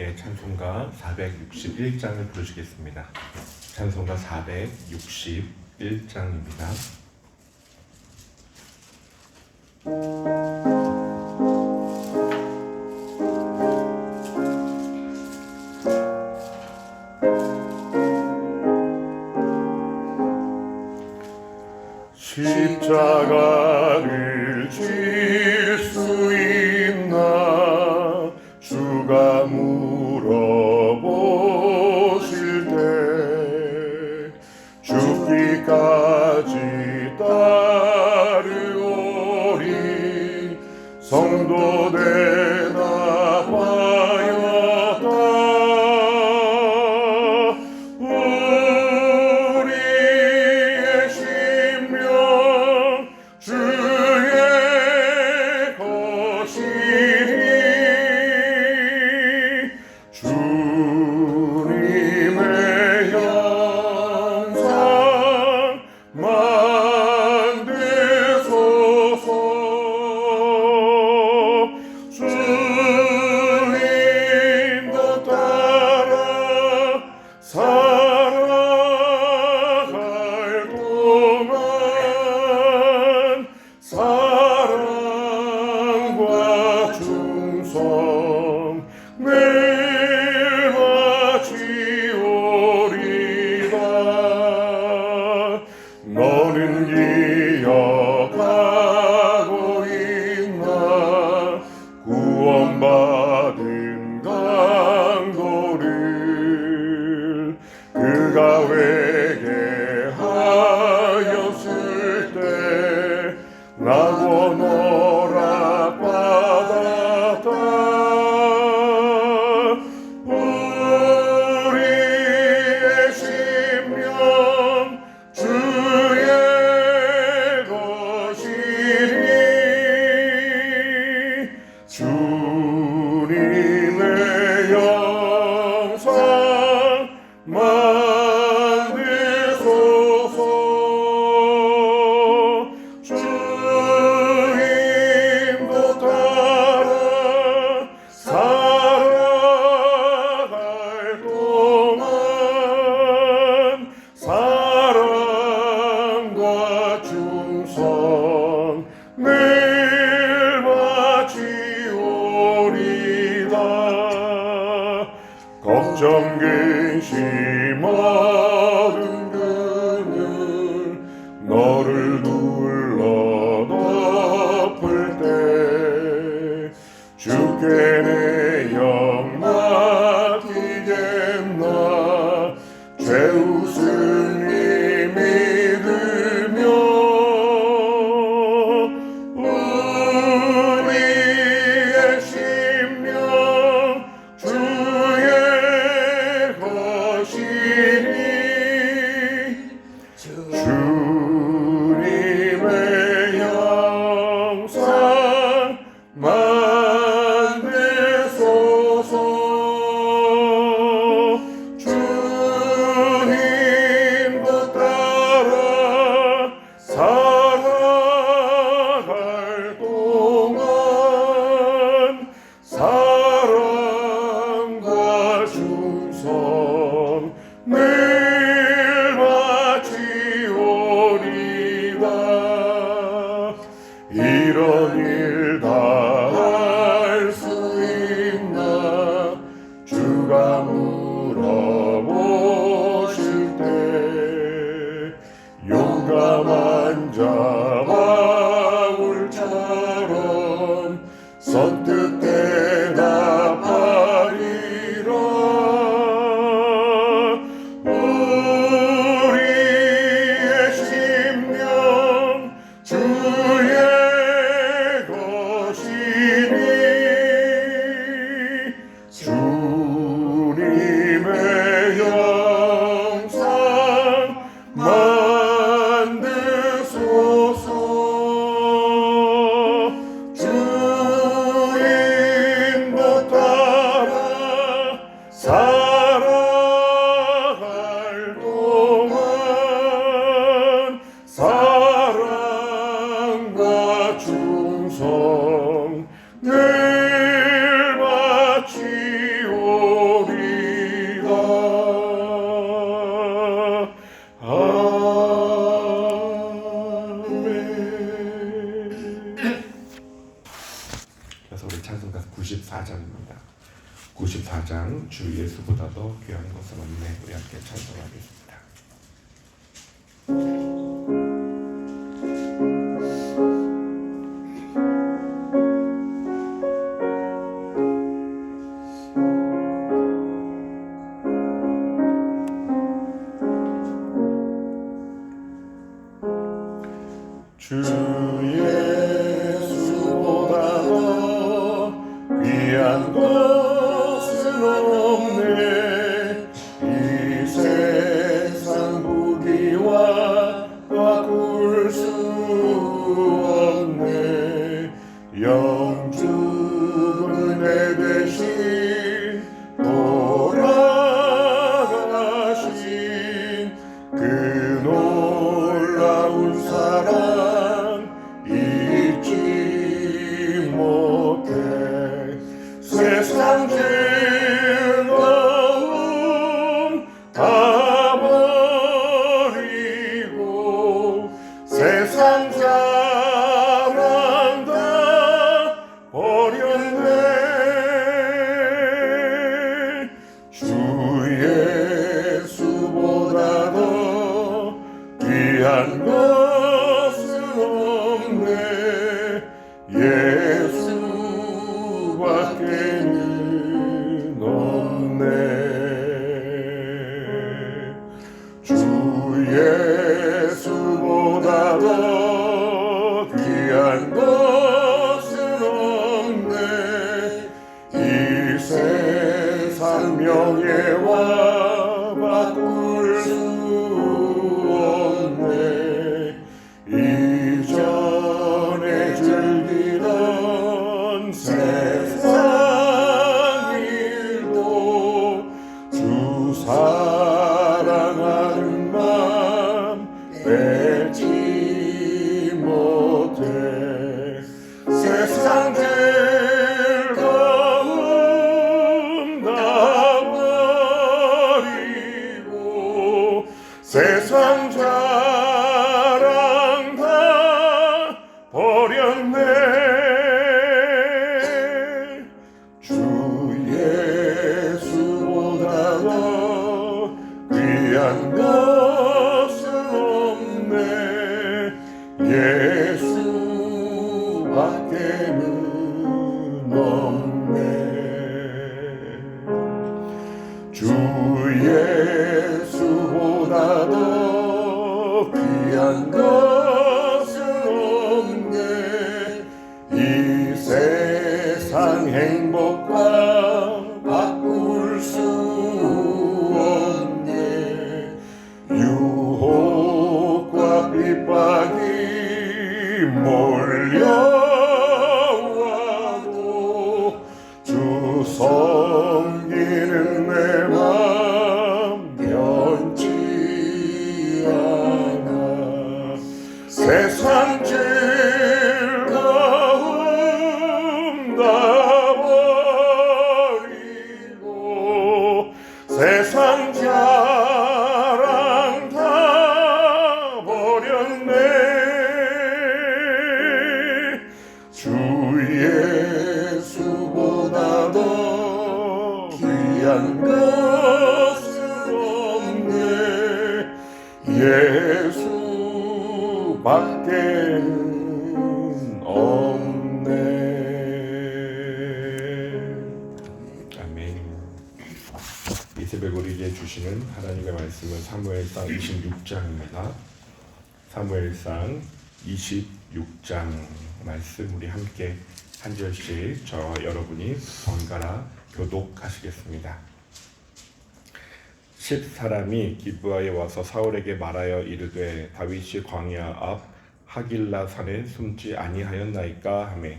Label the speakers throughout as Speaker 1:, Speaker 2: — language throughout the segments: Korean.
Speaker 1: 함께 찬송가 461장을 부르시겠습니다. 찬송가 461장입니다.
Speaker 2: 십자가를 질 수 있나 주가 물어보실 때 죽기까지 따르오리 성도 대답하였다. 우리의 심령 주의 것이니 주님의 형상 만드소서. 주님도 따라 살아갈 동안 사랑과 충성 매일 바치오리다. 너는 기억하고 있나 구원받은 강도를 그가 회개하였을 때 나고 너락받았다. 우리의 심령 주의 것이니 주님의 영상 만드소서. 주님도 따라 살아갈 동안 사랑과 충성 매일 바치오리다. 걱정 근심 어두운 그늘 너를 둘러 덮을 때 주께 내 영 맡기겠나. 죄우승 이 믿으며 우리의 심령 주의 것이니 주님의 영상 만드소서. 주님도 따라 살아갈 동안 사랑과 충성 매일 바치오리다. 이런 일 다 할 수 있나 주가 물어보실 때 용감한 자 바울처럼 선뜻 대답하리라.
Speaker 1: 94장 주 예수보다도 귀한 것은 없네. 우리 함께 찬송하겠습니다.
Speaker 2: 주 예수보다 더 귀한 것은 없네. 이 세상 부귀와 바꿀 수 없네. 영주는 내 대신 돌아가신 그 놀라운 사랑 잊지 못해. 세상 즐거움 다 버리고 세상 자랑 다 버렸네. 주 예수보다 더 귀한 것은 없네. 예수밖에는 없네. 주 예수보다 더 귀한 것은 없네. 이 세상 명예와 바꿀 수 없네. 이전에 즐기던 세상 일도 주 사랑하는 맘 빼지 못해. 세상 즐거움 다 버리고 세상 자랑 다 버렸네. 주 예수보다 더 귀한 것은 없네. 예수밖에는 없네. 주 예수보다 더 귀한 것은 없네. 이 세상 행복과 바꿀 수 없네. 유혹과 핍박이 몰려와도 주 섬기는 내 맘 변치 않아. 세상 즐거움 다 버리고 세상 자랑 다 버렸네. 주 예수보다 더 귀한 것은 없네. 예수밖에는 없네.
Speaker 1: 아멘. 이 새벽 우리에게 주시는 하나님의 말씀은 사무엘상 26장입니다. 사무엘상 26장 말씀 우리 함께 한 절씩 저와 여러분이 번갈아 교독하시겠습니다. 10사람이 기브아에 와서 사울에게 말하여 이르되 다윗이 광야 앞 하길라 산에 숨지 아니하였나이까 하매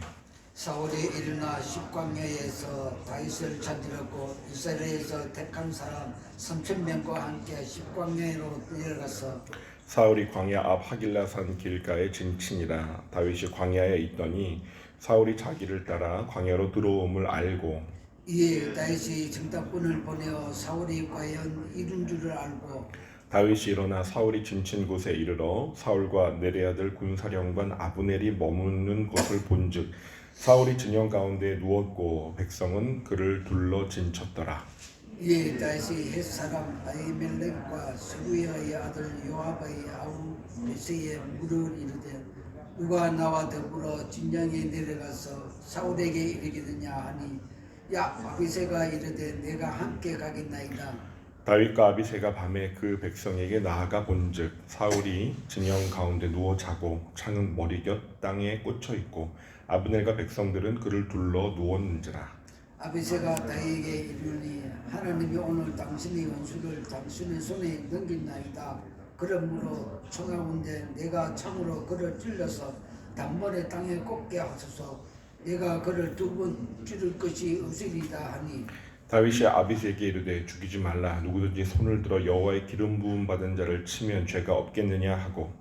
Speaker 3: 사울이 일어나 십광야에서 다윗을 찾으려고 이스라엘에서 택한 사람 3,000명과 함께 십광야로 내려가서
Speaker 1: 사울이 광야 앞 하길라 산 길가에 진친이라. 다윗이 광야에 있더니 사울이 자기를 따라 광야로 들어옴을 알고
Speaker 3: 이에 다윗이 정탐꾼을 보내어 사울이 과연 이룬 줄을 알고
Speaker 1: 다윗이 일어나 사울이 진친 곳에 이르러 사울과 내레아들 군사령관 아브넬이 머무는 곳을 본즉 사울이 진영 가운데 누웠고 백성은 그를 둘러 진쳤더라.
Speaker 3: 이에 다시 헷 사람 아히멜렉과 스루야의 아들 요압의 아우 베세에 물을 이르되 누가 나와 더불어 진영에 내려가서 사울에게 이르겠느냐 하니 야 아비새가 이르되 내가 함께 가겠나이다.
Speaker 1: 다윗과 아비새가 밤에 그 백성에게 나아가 본즉 사울이 진영 가운데 누워 자고 창은 머리곁 땅에 꽂혀 있고 아브넬과 백성들은 그를 둘러 누웠는지라.
Speaker 3: 아비새가 다윗에게 이르니 하나님이 오늘 당신의 원수를 당신의 손에 넘긴나이다. 그러므로 청하건대 내가 창으로 그를 찔러서 단번에 땅에 꽂게 하소서. 내가 그를 두 번 찌를 것이 없으리다 하니
Speaker 1: 다윗이 아비새에게 이르되 죽이지 말라. 누구든지 손을 들어 여호와의 기름 부음 받은 자를 치면 죄가 없겠느냐 하고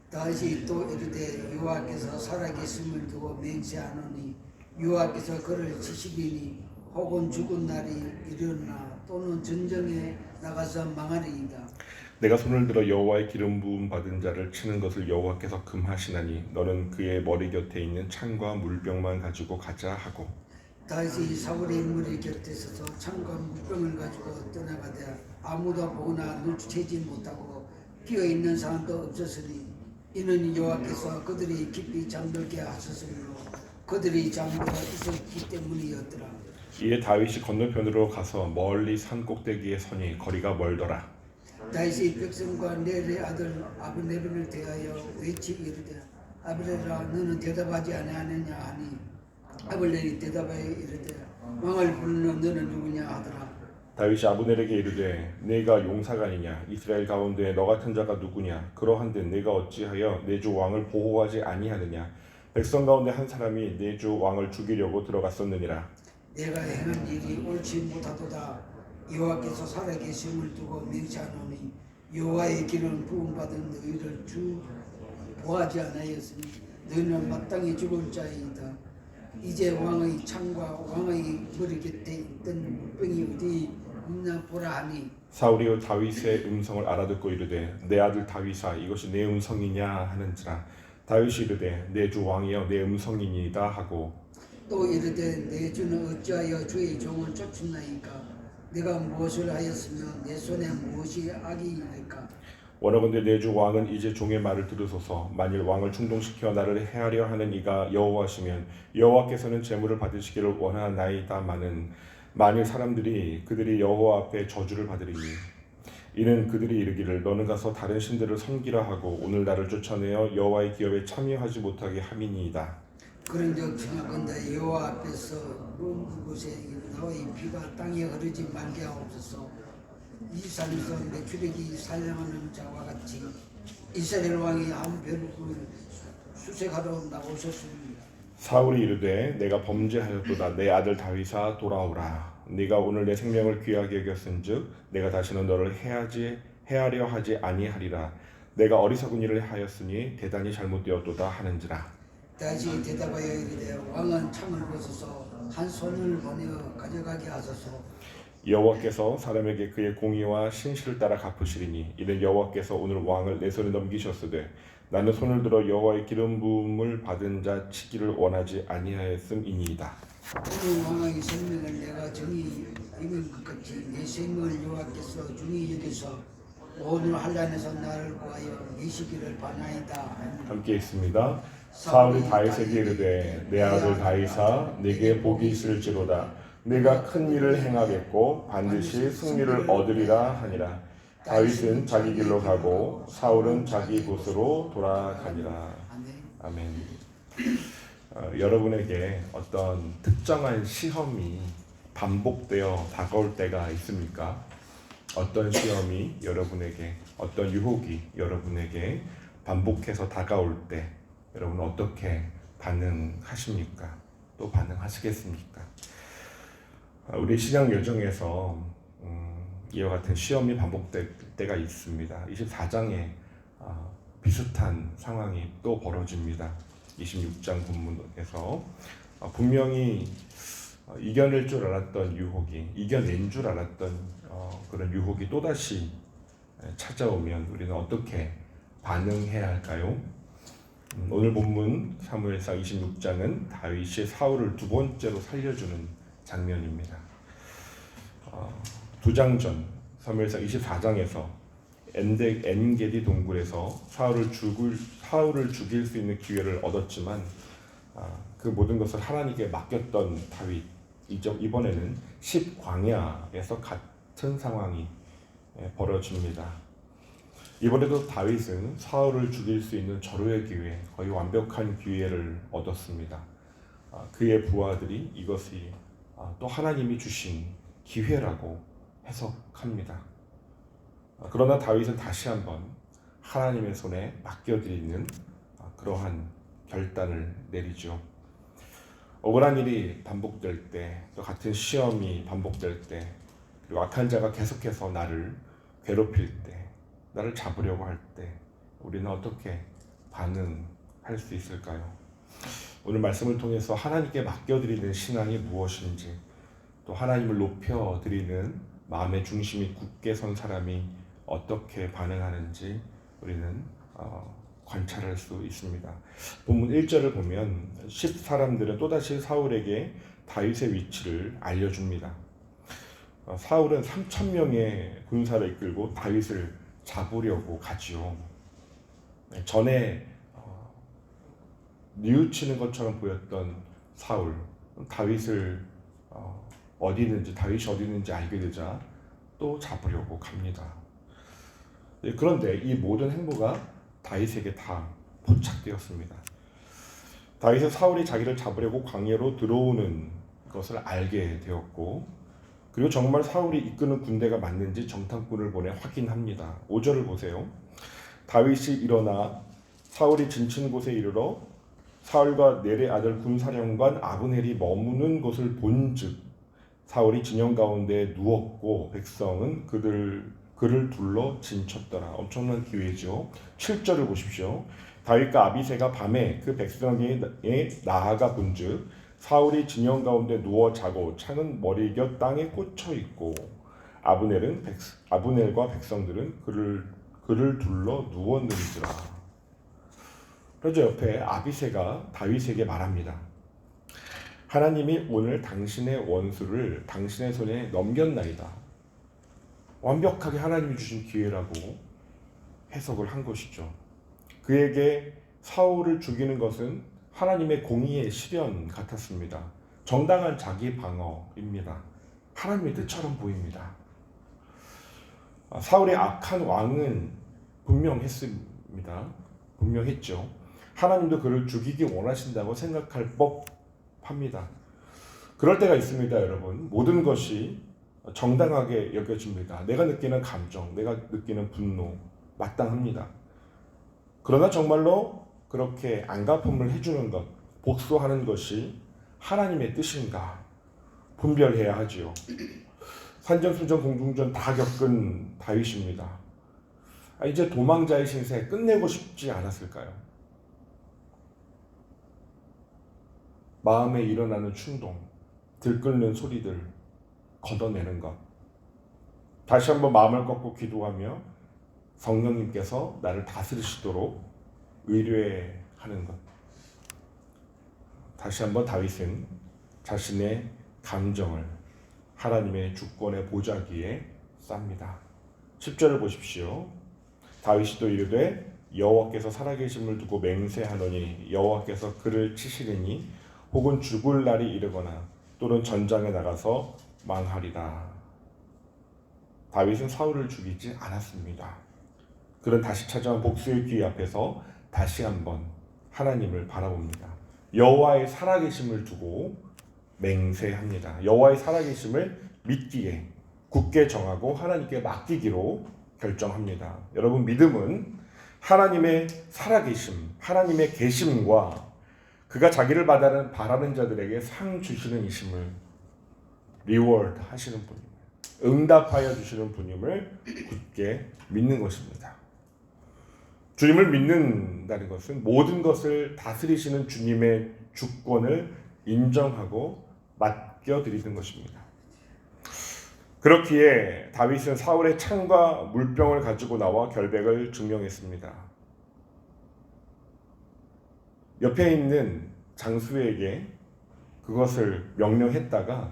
Speaker 3: 다시 또 이르되 여호와께서 살아계심을 두고 맹세하노니 여호와께서 그를 치시리니 혹은 죽은 날이 이르나 또는 전쟁에 나가서 망하리이다.
Speaker 1: 내가 손을 들어 여호와의 기름 부음 받은 자를 치는 것을 여호와께서 금하시나니 너는 그의 머리 곁에 있는 창과 물병만 가지고 가자 하고
Speaker 3: 다시 사울의 머리 곁에 서서 창과 물병을 가지고 떠나가되 아무도 보거나 눈치채지 못하고 끼어있는 사람도 없었으니 이는 여호와께서 그들이 깊이 잠들게 하셨으므로 그들이 잠들어 있었기 때문이었더라.
Speaker 1: 이에 다윗이 건너편으로 가서 멀리 산 꼭대기에 서니 거리가 멀더라.
Speaker 3: 다윗이 백성과 넬의 아들 아브넬을 대하여 외치 이르되 아브넬아 너는 대답하지 아니하느냐 하니 아브넬이 대답하여 이르되 왕을 부르는 너는 누구냐 하더라.
Speaker 1: 다윗이 아브넬에게 이르되 네가 용사가 아니냐 이스라엘 가운데 너 같은 자가 누구냐 그러한데 네가 어찌하여 내 주 왕을 보호하지 아니하느냐 백성 가운데 한 사람이 내 주 왕을 죽이려고 들어갔었느니라.
Speaker 3: 내가 행한 일이 옳지 못하도다. 여호와께서 살아계심을 두고 맹세하노니 여호와의 기름 부음받은 너희를 주 보하지 아니하였으니 너희는 마땅히 죽을 자이다. 이제 왕의 창과 왕의 머리 곁에 있던 물병이 어디 있나 보라 하니
Speaker 1: 사울이 다윗의 음성을 알아듣고 이르되 내 아들 다윗아 이것이 내 음성이냐 하는지라. 다윗이 이르되 내 주 왕이여 내 음성이니이다 하고
Speaker 3: 또 이르되 내 주는 어찌하여 주의 종을 쫓았나이까. 내가 무엇을 하였으며 내 손에 무엇이 악이니까.
Speaker 1: 원하건대 내 주 왕은 이제 종의 말을 들으소서. 만일 왕을 충동시켜 나를 해하려 하는 이가 여호와시면 여호와께서는 재물을 받으시기를 원하나이다마는 만일 사람들이 그들이 여호와 앞에 저주를 받으리니 이는 그들이 이르기를 너는 가서 다른 신들을 섬기라 하고 오늘 나를 쫓아내어 여호와의 기업에 참여하지 못하게 함이니이다.
Speaker 3: 그런즉 청하건대 여호와 앞에서 먼 곳에 너희 피가 땅에 흐르지 말게 하옵소서. 이 산에서 메추려기 사냥하는 자와 같이 이스라엘 왕이 한 별을 수색하러 나오셨습니다.
Speaker 1: 사울이 이르되 내가 범죄하였도다. 내 아들 다윗아 돌아오라. 네가 오늘 내 생명을 귀하게 여겼은즉 내가 다시는 너를 해하려 하지 아니하리라. 내가 어리석은 일을 하였으니 대단히 잘못되었도다 하는지라.
Speaker 3: 다시 대답하여 이르되 왕은 창을 벗어서 한 손을 보내어 가져가게 하소서.
Speaker 1: 여호와께서 사람에게 그의 공의와 신실을 따라 갚으시리니 이는 여호와께서 오늘 왕을 내 손에 넘기셨으되 나는 손을 들어 여호와의 기름 부음을 받은 자 치기를 원하지 아니하였음이니이다.
Speaker 3: 오늘 왕의 생명을 내가 정히 여긴 것 같이 내 생명을 여호와께서 중히 여기서 오늘 한란에서 나를 구하여 내시기를 바나이다.
Speaker 1: 함께 있습니다. 사울이 다윗에게 이르되 내 아들 다윗아 내게 복이 있을지로다. 내가 큰 일을 행하겠고 반드시 승리를 얻으리라 하니라. 다윗은 자기 길로 가고 사울은 자기 곳으로 돌아가니라. 아멘. 여러분에게 어떤 특정한 시험이 반복되어 다가올 때가 있습니까? 어떤 시험이 여러분에게, 어떤 유혹이 여러분에게 반복해서 다가올 때 여러분은 어떻게 반응하십니까? 또 반응하시겠습니까? 우리 신앙 여정에서 이와 같은 시험이 반복될 때가 있습니다. 24장에 비슷한 상황이 또 벌어집니다. 26장 본문에서 분명히 이겨낼 줄 알았던 유혹이, 이겨낸 줄 알았던 그런 유혹이 또다시 찾아오면 우리는 어떻게 반응해야 할까요? 오늘 본문 사무엘상 26장은 다윗이 사울을 두 번째로 살려주는 장면입니다. 두 장 전 사무엘상 24장에서 엔게디 동굴에서 사울을 죽일 수 있는 기회를 얻었지만 그 모든 것을 하나님께 맡겼던 다윗, 이번에는 10광야에서 같은 상황이 벌어집니다. 이번에도 다윗은 사울을 죽일 수 있는 절호의 기회, 거의 완벽한 기회를 얻었습니다. 그의 부하들이 이것이 또 하나님이 주신 기회라고 해석합니다. 그러나 다윗은 다시 한번 하나님의 손에 맡겨드리는 그러한 결단을 내리죠. 억울한 일이 반복될 때, 또 같은 시험이 반복될 때, 그리고 악한 자가 계속해서 나를 괴롭힐 때, 나를 잡으려고 할 때 우리는 어떻게 반응할 수 있을까요? 오늘 말씀을 통해서 하나님께 맡겨드리는 신앙이 무엇인지, 또 하나님을 높여드리는 마음의 중심이 굳게 선 사람이 어떻게 반응하는지 우리는 관찰할 수 있습니다. 본문 1절을 보면 10사람들은 또다시 사울에게 다윗의 위치를 알려줍니다. 사울은 3,000명의 군사를 이끌고 다윗을 잡으려고 가지요. 전에 뉘우치는 것처럼 보였던 사울, 다윗이 어디 있는지 알게 되자 또 잡으려고 갑니다. 그런데 이 모든 행보가 다윗에게 다 포착되었습니다. 다윗은 사울이 자기를 잡으려고 광야로 들어오는 것을 알게 되었고, 그리고 정말 사울이 이끄는 군대가 맞는지 정탐꾼을 보내 확인합니다. 5절을 보세요. 다윗이 일어나 사울이 진친 곳에 이르러 사울과 넬의 아들 군사령관 아브넬이 머무는 곳을 본즉 사울이 진영 가운데 누웠고 백성은 그를 둘러 진쳤더라. 엄청난 기회죠. 7절을 보십시오. 다윗과 아비새가 밤에 그 백성에 나아가 본즉 사울이 진영 가운데 누워 자고 창은 머리 곁 땅에 꽂혀 있고 아브넬과 백성들은 그를 둘러 누웠는지라. 그러자 옆에 아비새가 다윗에게 말합니다. 하나님이 오늘 당신의 원수를 당신의 손에 넘겼나이다. 완벽하게 하나님이 주신 기회라고 해석을 한 것이죠. 그에게 사울을 죽이는 것은 하나님의 공의의 실현 같았습니다. 정당한 자기 방어입니다. 하나님의 뜻처럼 보입니다. 사울의 악한 왕은 분명했죠. 하나님도 그를 죽이기 원하신다고 생각할 법합니다. 그럴 때가 있습니다, 여러분. 모든 것이 정당하게 여겨집니다. 내가 느끼는 감정, 내가 느끼는 분노 마땅합니다. 그러나 정말로 그렇게 안갚음을 해주는 것, 복수하는 것이 하나님의 뜻인가 분별해야 하지요. 산전수전 공중전 다 겪은 다윗입니다. 이제 도망자의 신세 끝내고 싶지 않았을까요? 마음에 일어나는 충동, 들끓는 소리들 걷어내는 것, 다시 한번 마음을 꺾고 기도하며 성령님께서 나를 다스리시도록 의뢰하는 것. 다시 한번 다윗은 자신의 감정을 하나님의 주권의 보좌기에 쌉니다. 10절을 보십시오. 다윗이 또 이르되 여호와께서 살아계심을 두고 맹세하노니 여호와께서 그를 치시리니 혹은 죽을 날이 이르거나 또는 전장에 나가서 망하리라. 다윗은 사울을 죽이지 않았습니다. 그는 다시 찾아온 복수의 기회 앞에서 다시 한번 하나님을 바라봅니다. 여호와의 살아계심을 두고 맹세합니다. 여호와의 살아계심을 믿기에 굳게 정하고 하나님께 맡기기로 결정합니다. 여러분, 믿음은 하나님의 살아계심, 하나님의 계심과 그가 자기를 바라는 자들에게 상 주시는 이심을 리워드 하시는 분임을, 응답하여 주시는 분임을 굳게 믿는 것입니다. 주님을 믿는다는 것은 모든 것을 다스리시는 주님의 주권을 인정하고 맡겨드리는 것입니다. 그렇기에 다윗은 사울의 창과 물병을 가지고 나와 결백을 증명했습니다. 옆에 있는 장수에게 그것을 명령했다가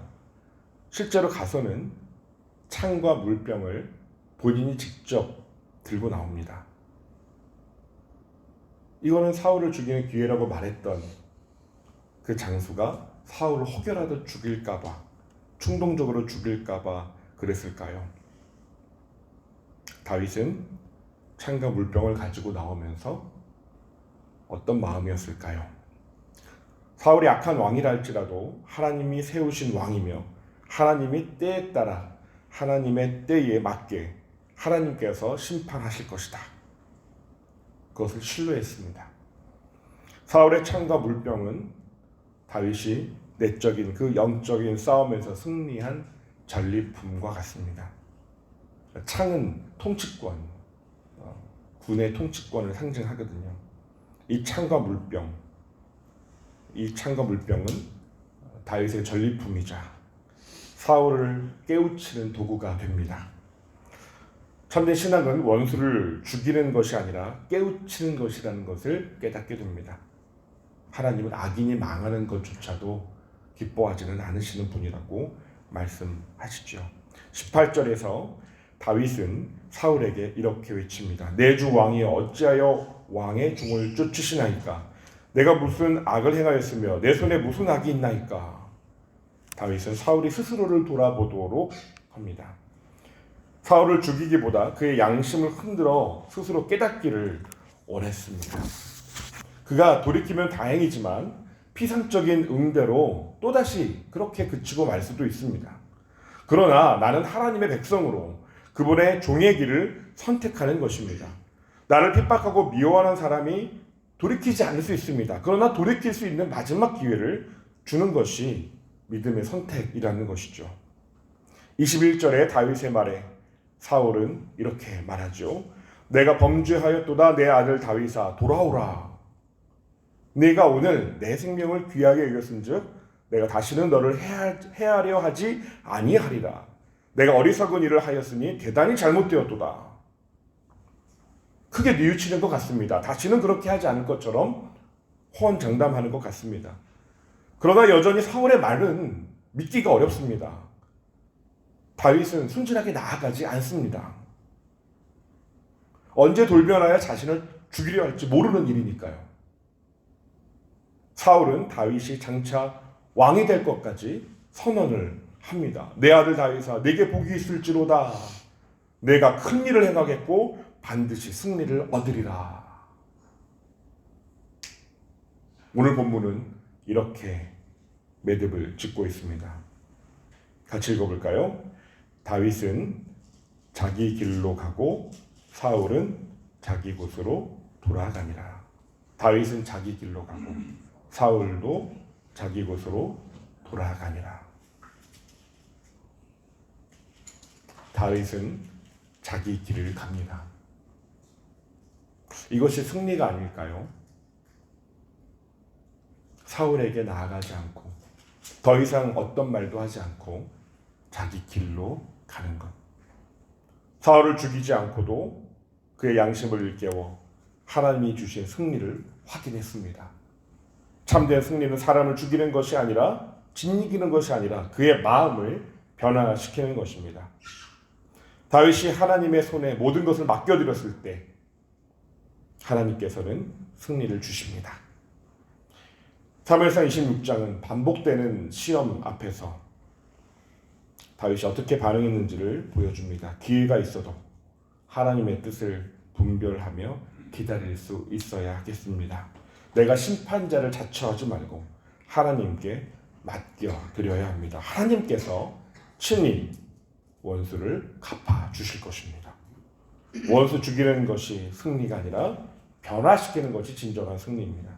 Speaker 1: 실제로 가서는 창과 물병을 본인이 직접 들고 나옵니다. 이거는 사울을 죽이는 기회라고 말했던 그 장수가 사울을 혹여라도 죽일까봐, 충동적으로 죽일까봐 그랬을까요? 다윗은 창과 물병을 가지고 나오면서 어떤 마음이었을까요? 사울이 악한 왕이라 할지라도 하나님이 세우신 왕이며 하나님이 때에 따라 하나님의 때에 맞게 하나님께서 심판하실 것이다. 그것을 신뢰했습니다. 사울의 창과 물병은 다윗이 내적인 그 영적인 싸움에서 승리한 전리품과 같습니다. 창은 통치권, 군의 통치권을 상징하거든요. 이 창과 물병은 다윗의 전리품이자 사울을 깨우치는 도구가 됩니다. 참된 신앙은 원수를 죽이는 것이 아니라 깨우치는 것이라는 것을 깨닫게 됩니다. 하나님은 악인이 망하는 것조차도 기뻐하지는 않으시는 분이라고 말씀하시죠. 18절에서 다윗은 사울에게 이렇게 외칩니다. 내 주 왕이 어찌하여 왕의 종을 쫓으시나이까? 내가 무슨 악을 행하였으며 내 손에 무슨 악이 있나이까? 다윗은 사울이 스스로를 돌아보도록 합니다. 사울을 죽이기보다 그의 양심을 흔들어 스스로 깨닫기를 원했습니다. 그가 돌이키면 다행이지만 피상적인 응대로 또다시 그렇게 그치고 말 수도 있습니다. 그러나 나는 하나님의 백성으로 그분의 종의 길을 선택하는 것입니다. 나를 핍박하고 미워하는 사람이 돌이키지 않을 수 있습니다. 그러나 돌이킬 수 있는 마지막 기회를 주는 것이 믿음의 선택이라는 것이죠. 21절에 다윗의 말에 사울은 이렇게 말하죠. 내가 범죄하였도다. 내 아들 다윗아 돌아오라. 네가 오늘 내 생명을 귀하게 여겼은즉 내가 다시는 너를 해하려 하지 아니하리라. 내가 어리석은 일을 하였으니 대단히 잘못되었도다. 크게 뉘우치는 것 같습니다. 다시는 그렇게 하지 않을 것처럼 호언장담하는 것 같습니다. 그러나 여전히 사울의 말은 믿기가 어렵습니다. 다윗은 순진하게 나아가지 않습니다. 언제 돌변하여 자신을 죽이려 할지 모르는 일이니까요. 사울은 다윗이 장차 왕이 될 것까지 선언을 합니다. 내 아들 다윗아 내게 복이 있을지로다. 내가 큰 일을 행하겠고 반드시 승리를 얻으리라. 오늘 본문은 이렇게 매듭을 짓고 있습니다. 같이 읽어볼까요? 다윗은 자기 길로 가고 사울은 자기 곳으로 돌아가니라. 다윗은 자기 길로 가고 사울도 자기 곳으로 돌아가니라. 다윗은 자기 길을 갑니다. 이것이 승리가 아닐까요? 사울에게 나아가지 않고 더 이상 어떤 말도 하지 않고 자기 길로 가는 것. 사울을 죽이지 않고도 그의 양심을 일깨워 하나님이 주신 승리를 확인했습니다. 참된 승리는 사람을 죽이는 것이 아니라 짓이기는 것이 아니라 그의 마음을 변화시키는 것입니다. 다윗이 하나님의 손에 모든 것을 맡겨드렸을 때 하나님께서는 승리를 주십니다. 사무엘상 26장은 반복되는 시험 앞에서 다윗이 어떻게 반응했는지를 보여줍니다. 기회가 있어도 하나님의 뜻을 분별하며 기다릴 수 있어야 하겠습니다. 내가 심판자를 자처하지 말고 하나님께 맡겨드려야 합니다. 하나님께서 친히 원수를 갚아주실 것입니다. 원수 죽이는 것이 승리가 아니라 변화시키는 것이 진정한 승리입니다.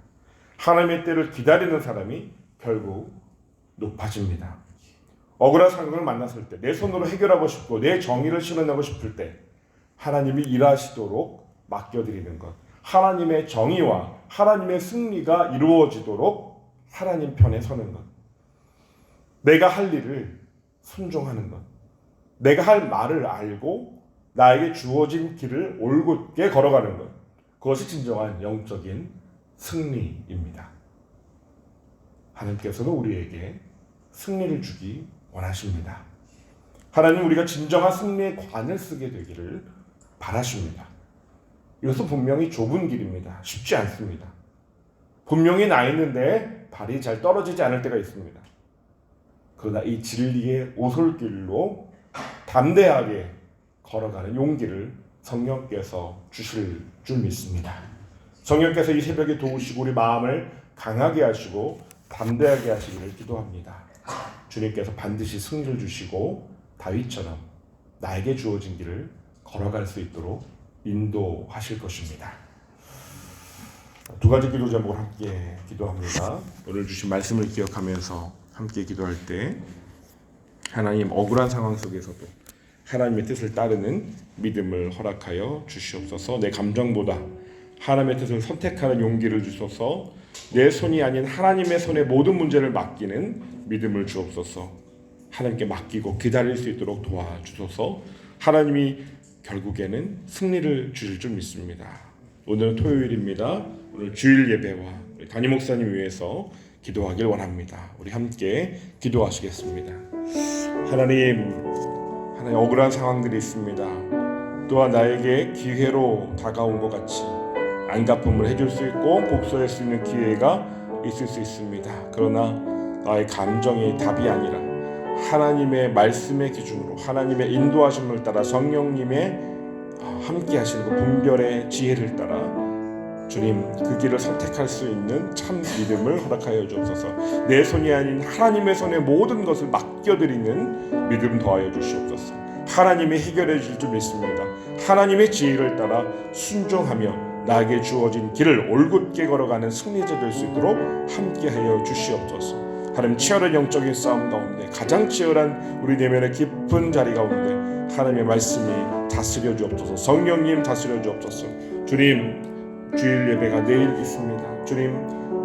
Speaker 1: 하나님의 때를 기다리는 사람이 결국 높아집니다. 억울한 상황을 만났을 때, 내 손으로 해결하고 싶고 내 정의를 실현하고 싶을 때 하나님이 일하시도록 맡겨드리는 것, 하나님의 정의와 하나님의 승리가 이루어지도록 하나님 편에 서는 것, 내가 할 일을 순종하는 것, 내가 할 말을 알고 나에게 주어진 길을 올곧게 걸어가는 것, 그것이 진정한 영적인 승리입니다. 하나님께서는 우리에게 승리를 주기 원하십니다. 하나님 우리가 진정한 승리의 관을 쓰게 되기를 바라십니다. 이것은 분명히 좁은 길입니다. 쉽지 않습니다. 분명히 나 있는데 발이 잘 떨어지지 않을 때가 있습니다. 그러나 이 진리의 오솔길로 담대하게 걸어가는 용기를 성령께서 주실 줄 믿습니다. 성령께서 이 새벽에 도우시고 우리 마음을 강하게 하시고 담대하게 하시기를 기도합니다. 주님께서 반드시 승리를 주시고 다윗처럼 나에게 주어진 길을 걸어갈 수 있도록 인도하실 것입니다. 두 가지 기도 제목을 함께 기도합니다. 오늘 주신 말씀을 기억하면서 함께 기도할 때 하나님 억울한 상황 속에서도 하나님의 뜻을 따르는 믿음을 허락하여 주시옵소서. 내 감정보다 하나님의 뜻을 선택하는 용기를 주소서. 내 손이 아닌 하나님의 손에 모든 문제를 맡기는 믿음을 주옵소서. 하나님께 맡기고 기다릴 수 있도록 도와주소서. 하나님이 결국에는 승리를 주실 줄 믿습니다. 오늘은 토요일입니다. 오늘 주일 예배와 담임 목사님 위해서 기도하길 원합니다. 우리 함께 기도하시겠습니다. 하나님 억울한 상황들이 있습니다. 또한 나에게 기회로 다가온 것 같이 안갚음을 해줄 수 있고 복수할 수 있는 기회가 있을 수 있습니다. 그러나 나의 감정이 답이 아니라 하나님의 말씀의 기준으로 하나님의 인도하심을 따라 성령님의 함께 하시는 그 분별의 지혜를 따라 주님 그 길을 선택할 수 있는 참 믿음을 허락하여 주옵소서. 내 손이 아닌 하나님의 손에 모든 것을 맡겨드리는 믿음 더하여 주시옵소서. 하나님이 해결해 주실 줄 믿습니다. 하나님의 지혜를 따라 순종하며 나에게 주어진 길을 올곧게 걸어가는 승리자 될 수 있도록 함께하여 주시옵소서. 하나님 치열한 영적인 싸움 가운데 가장 치열한 우리 내면의 깊은 자리 가운데 하나님의 말씀이 다스려 주옵소서. 성령님 다스려 주옵소서. 주님 주일 예배가 내일 있습니다. 주님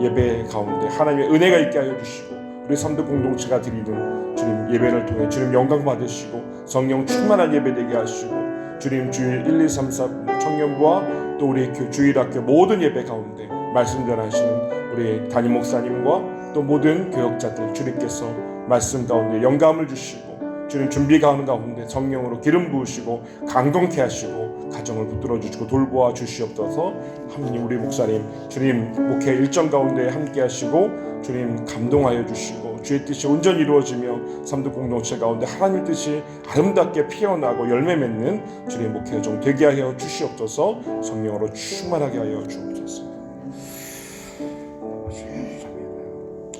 Speaker 1: 예배 가운데 하나님의 은혜가 있게 하여 주시고 우리 삼도 공동체가 드리는 주님 예배를 통해 주님 영광 받으시고 성령 충만한 예배 되게 하시고 주님 주일 1, 2, 3, 4 청년부와 또 우리 주일학교 모든 예배 가운데 말씀 전하시는 우리 담임 목사님과 또 모든 교역자들 주님께서 말씀 가운데 영감을 주시고 주님 준비가 하는 가운데 성령으로 기름 부으시고 강동케 하시고 가정을 붙들어 주시고 돌보아 주시옵소서. 하나님 우리 목사님 주님 목회 일정 가운데 함께 하시고 주님 감동하여 주시고 주의 뜻이 온전히 이루어지며 삼도 공동체 가운데 하나님 뜻이 아름답게 피어나고 열매 맺는 주님 목회 종 되게 하여 주시옵소서. 성령으로 충만하게 하여 주옵소서.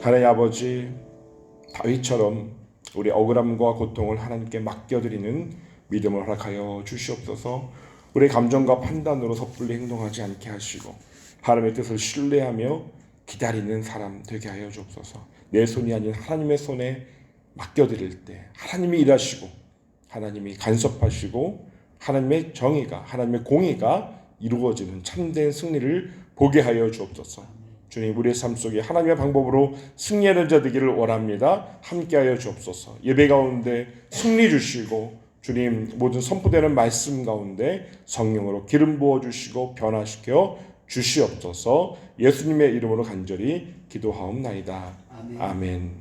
Speaker 1: 하나님 아버지 다윗처럼 우리 억울함과 고통을 하나님께 맡겨드리는 믿음을 허락하여 주시옵소서. 우리의 감정과 판단으로 섣불리 행동하지 않게 하시고 하나님의 뜻을 신뢰하며 기다리는 사람 되게 하여 주옵소서. 내 손이 아닌 하나님의 손에 맡겨드릴 때 하나님이 일하시고 하나님이 간섭하시고 하나님의 정의가 하나님의 공의가 이루어지는 참된 승리를 보게 하여 주옵소서. 주님 우리의 삶 속에 하나님의 방법으로 승리하는 자 되기를 원합니다. 함께하여 주옵소서. 예배 가운데 승리 주시고 주님 모든 선포되는 말씀 가운데 성령으로 기름 부어주시고 변화시켜 주시옵소서. 예수님의 이름으로 간절히 기도하옵나이다. 아멘.